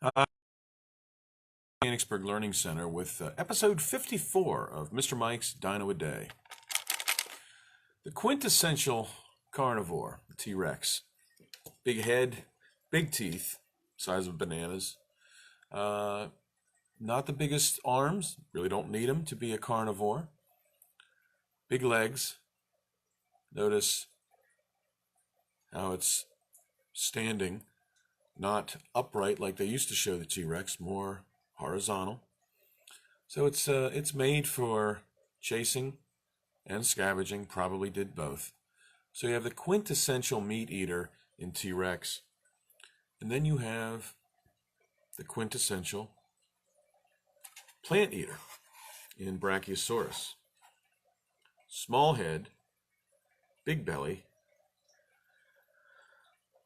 Hi, Mechanicsburg Learning Center with episode 54 of Mr. Mike's Dino-A-Day. The quintessential carnivore, the T-Rex. Big head, big teeth, size of bananas. Not the biggest arms, really don't need them to be a carnivore. Big legs. Notice how it's standing, not upright like they used to show the T-Rex, more horizontal. So it's made for chasing and scavenging, probably did both. So you have the quintessential meat eater in T-Rex, and then you have the quintessential plant eater in Brachiosaurus. Small head, big belly,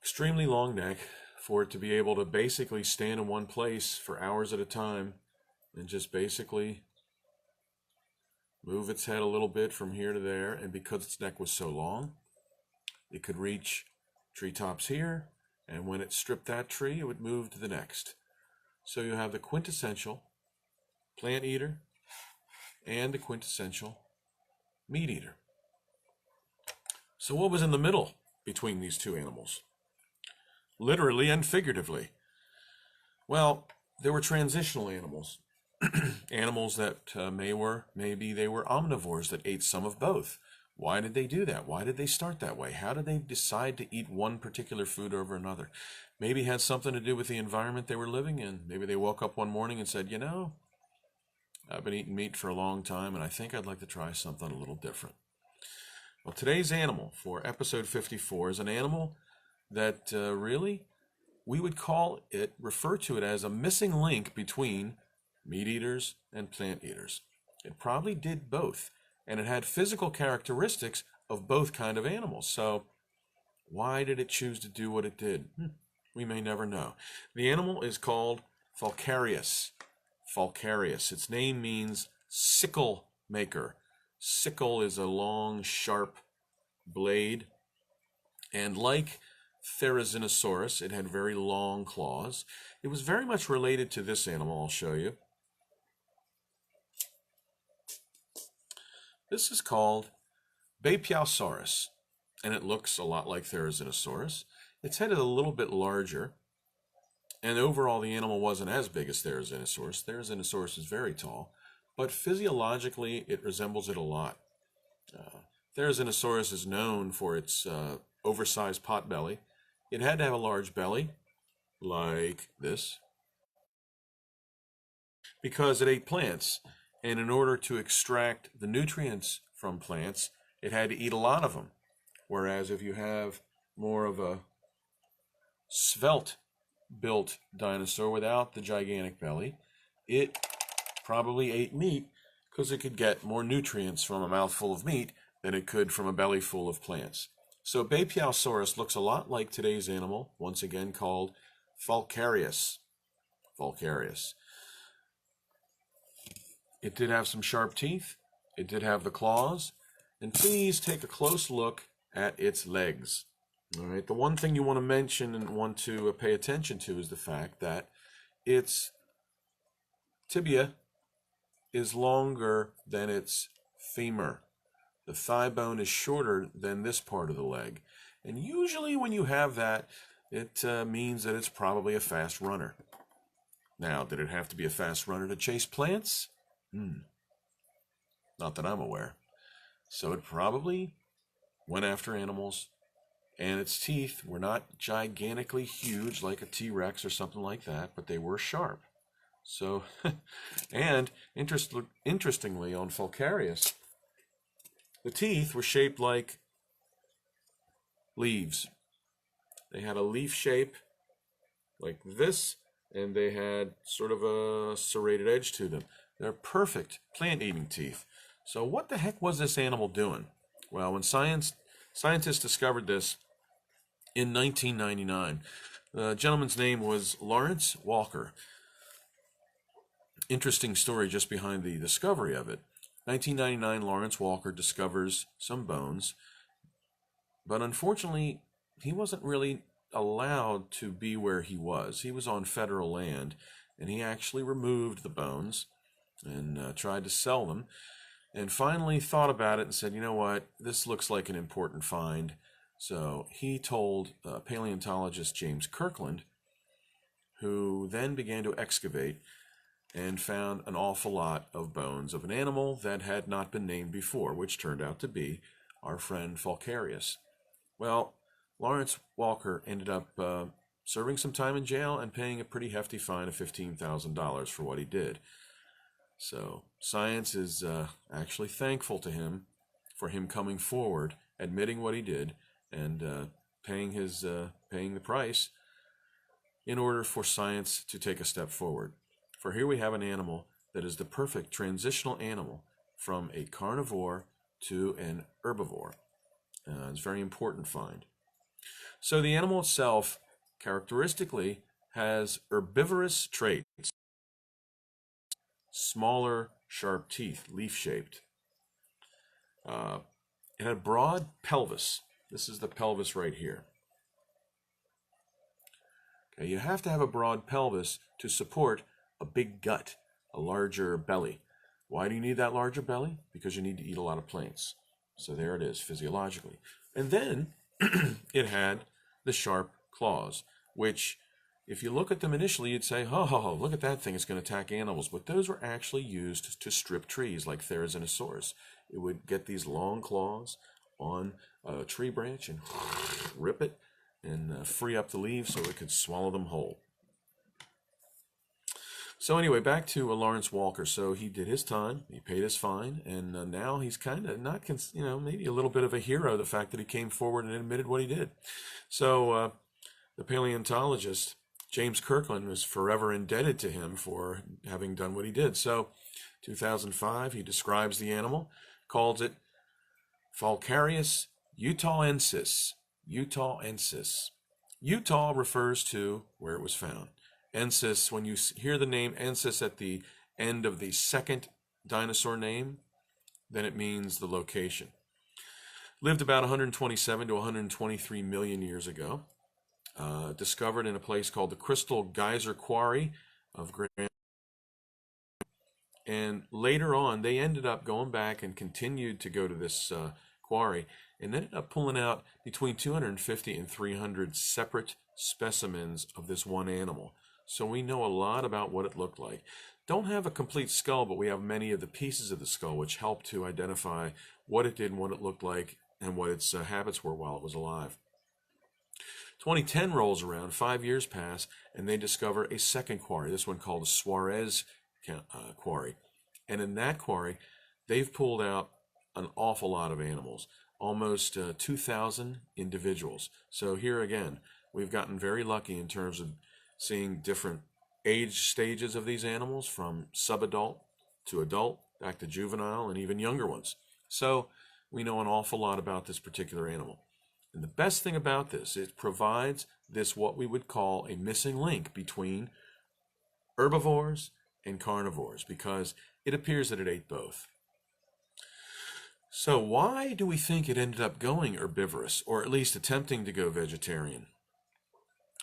extremely long neck for it to be able to basically stand in one place for hours at a time and just basically move its head a little bit from here to there. And because its neck was so long, it could reach treetops here, and when it stripped that tree, it would move to the next. So you have the quintessential plant eater and the quintessential meat eater. So what was in the middle between these two animals? Literally and figuratively. Well, there were transitional animals. Animals that maybe they were omnivores that ate some of both. Why did they do that? Why did they start that way? How did they decide to eat one particular food over another? Maybe it had something to do with the environment they were living in. Maybe they woke up one morning and said, I've been eating meat for a long time and I think I'd like to try something a little different. Well, today's animal for episode 54 is an animal that really we would refer to it as a missing link between meat eaters and plant eaters. It probably did both, and it had physical characteristics of both kind of animals. So why did it choose to do what it did? We may never know. The animal is called Falcarius. Falcarius. Its name means sickle maker. Sickle is a long, sharp blade, and like Therizinosaurus, it had very long claws. It was very much related to this animal I'll show you. This is called Bapiosaurus, and it looks a lot like Therizinosaurus. Its head is a little bit larger, and overall the animal wasn't as big as Therizinosaurus. Therizinosaurus is very tall, but physiologically it resembles it a lot. Therizinosaurus is known for its oversized pot belly. It had to have a large belly, like this, because it ate plants. And in order to extract the nutrients from plants, it had to eat a lot of them. Whereas if you have more of a svelte-built dinosaur without the gigantic belly, it probably ate meat because it could get more nutrients from a mouthful of meat than it could from a belly full of plants. So Bapiosaurus looks a lot like today's animal, once again called Falcarius. Falcarius. It did have some sharp teeth. It did have the claws. And please take a close look at its legs. All right. The one thing you want to mention and want to pay attention to is the fact that its tibia is longer than its femur. The thigh bone is shorter than this part of the leg. And usually when you have that, it means that it's probably a fast runner. Now, did it have to be a fast runner to chase plants? Not that I'm aware. So it probably went after animals, and its teeth were not gigantically huge like a T-Rex or something like that, but they were sharp. So, and interestingly, on Falcarius, the teeth were shaped like leaves. They had a leaf shape like this, and they had sort of a serrated edge to them. They're perfect plant-eating teeth. So what the heck was this animal doing? Well, when scientists discovered this in 1999, the gentleman's name was Lawrence Walker. Interesting story just behind the discovery of it. 1999, Lawrence Walker discovers some bones, but unfortunately, he wasn't really allowed to be where he was. He was on federal land, and he actually removed the bones and tried to sell them, and finally thought about it and said, you know what, this looks like an important find. So he told paleontologist James Kirkland, who then began to excavate and found an awful lot of bones of an animal that had not been named before, which turned out to be our friend Falcarius. Well, Lawrence Walker ended up serving some time in jail and paying a pretty hefty fine of $15,000 for what he did. So science is actually thankful to him for him coming forward, admitting what he did, and paying the price in order for science to take a step forward. For here we have an animal that is the perfect transitional animal from a carnivore to an herbivore. It's a very important find. So the animal itself characteristically has herbivorous traits. Smaller, sharp teeth, leaf-shaped. It had a broad pelvis. This is the pelvis right here. Okay, you have to have a broad pelvis to support a big gut, a larger belly. Why do you need that larger belly? Because you need to eat a lot of plants. So there it is, physiologically. And then it had the sharp claws, which, if you look at them initially, you'd say, oh, look at that thing, it's going to attack animals. But those were actually used to strip trees, like Therizinosaurus. It would get these long claws on a tree branch and rip it and free up the leaves so it could swallow them whole. So anyway, back to Lawrence Walker. So he did his time, he paid his fine, and now he's kind of not, maybe a little bit of a hero, the fact that he came forward and admitted what he did. So the paleontologist, James Kirkland, was forever indebted to him for having done what he did. So 2005, he describes the animal, calls it Falcarius utahensis. Utahensis. Utah refers to where it was found. Ensis, when you hear the name Ensis at the end of the second dinosaur name, then it means the location. Lived about 127 to 123 million years ago. Discovered in a place called the Crystal Geyser Quarry of Grand. And later on, they ended up going back and continued to go to this quarry and ended up pulling out between 250 and 300 separate specimens of this one animal. So we know a lot about what it looked like. Don't have a complete skull, but we have many of the pieces of the skull which help to identify what it did and what it looked like and what its habits were while it was alive. 2010 rolls around, 5 years pass, and they discover a second quarry, this one called the Suarez Quarry. And in that quarry, they've pulled out an awful lot of animals, almost 2,000 individuals. So here again, we've gotten very lucky in terms of seeing different age stages of these animals, from subadult to adult, back to juvenile, and even younger ones. So we know an awful lot about this particular animal. And the best thing about this, it provides this what we would call a missing link between herbivores and carnivores, because it appears that it ate both. So why do we think it ended up going herbivorous, or at least attempting to go vegetarian?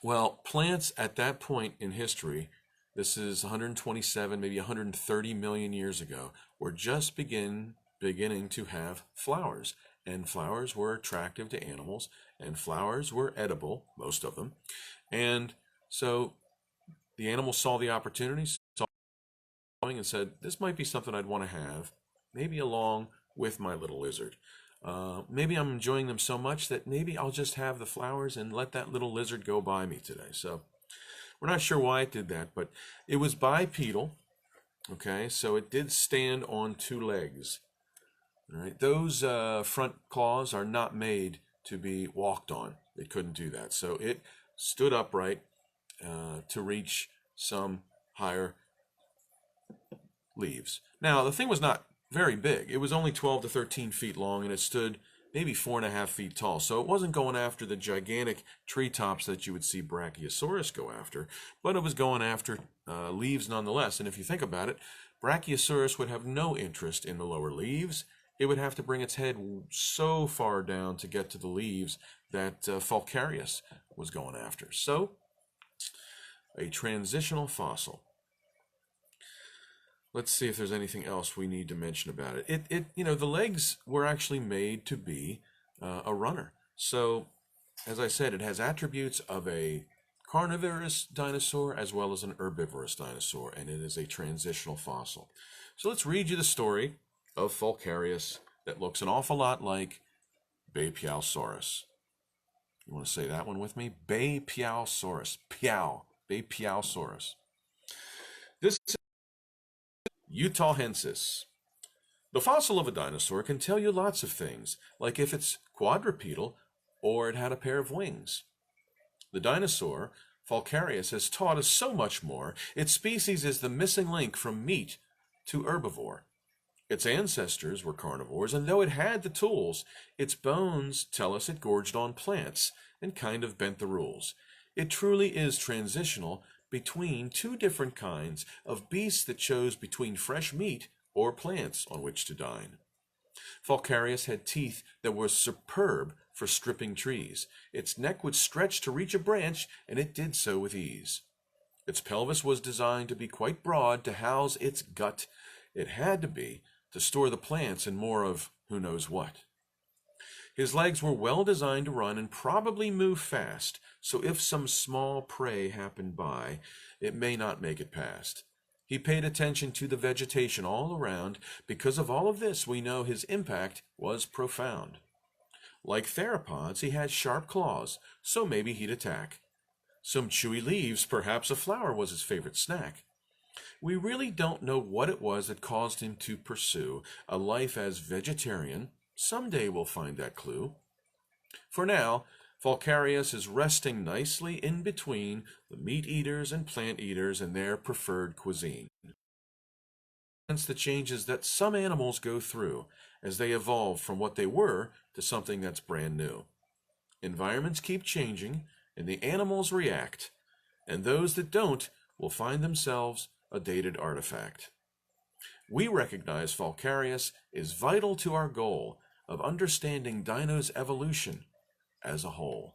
Well, plants at that point in history, this is 127, maybe 130 million years ago, were just beginning to have flowers. And flowers were attractive to animals, and flowers were edible, most of them. And so the animals saw the opportunity, saw it and said, this might be something I'd want to have, maybe along with my little lizard. Maybe I'm enjoying them so much that maybe I'll just have the flowers and let that little lizard go by me today. So we're not sure why it did that, but it was bipedal. Okay, so it did stand on two legs. All right, those front claws are not made to be walked on. It couldn't do that. So it stood upright to reach some higher leaves. Now, the thing was not very big. It was only 12 to 13 feet long, and it stood maybe 4.5 feet tall. So it wasn't going after the gigantic treetops that you would see Brachiosaurus go after, but it was going after leaves nonetheless. And if you think about it, Brachiosaurus would have no interest in the lower leaves. it would have to bring its head so far down to get to the leaves that Falcarius was going after. So, a transitional fossil. Let's see if there's anything else we need to mention about it. The legs were actually made to be a runner. So, as I said, it has attributes of a carnivorous dinosaur as well as an herbivorous dinosaur, and it is a transitional fossil. So let's read you the story of Falcarius that looks an awful lot like Beipiaosaurus. You want to say that one with me? Beipiaosaurus. Piao. Beipiaosaurus. This is utahensis. The fossil of a dinosaur can tell you lots of things, like if it's quadrupedal or it had a pair of wings. The dinosaur, Falcarius, has taught us so much more. Its species is the missing link from meat to herbivore. Its ancestors were carnivores, and though it had the tools, its bones tell us it gorged on plants and kind of bent the rules. It truly is transitional between two different kinds of beasts that chose between fresh meat or plants on which to dine. Falcarius had teeth that were superb for stripping trees. Its neck would stretch to reach a branch, and it did so with ease. Its pelvis was designed to be quite broad to house its gut. It had to be to store the plants and more of who knows what. His legs were well designed to run and probably move fast, so if some small prey happened by, it may not make it past. He paid attention to the vegetation all around. Because of all of this, we know his impact was profound. Like theropods, he had sharp claws, so maybe he'd attack. Some chewy leaves, perhaps a flower was his favorite snack. We really don't know what it was that caused him to pursue a life as vegetarian. Someday we'll find that clue. For now, Falcarius is resting nicely in between the meat eaters and plant eaters and their preferred cuisine. Hence the changes that some animals go through as they evolve from what they were to something that's brand new. Environments keep changing, and the animals react, and those that don't will find themselves a dated artifact. We recognize Falcarius is vital to our goal of understanding Dino's evolution as a whole.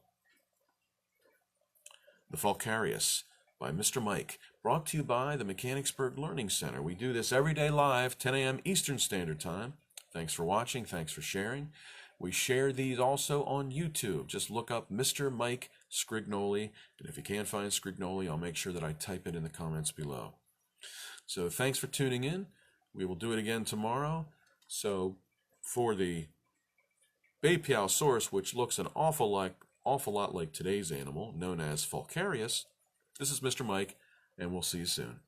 The Falcarius by Mr. Mike, brought to you by the Mechanicsburg Learning Center. We do this every day live, 10 a.m. Eastern Standard Time. Thanks for watching. Thanks for sharing. We share these also on YouTube. Just look up Mr. Mike Sgrignoli, and if you can't find Sgrignoli, I'll make sure that I type it in the comments below. So thanks for tuning in. We will do it again tomorrow. So for the Beipiaosaurus, which looks an awful lot like today's animal, known as Falcarius, this is Mr. Mike, and we'll see you soon.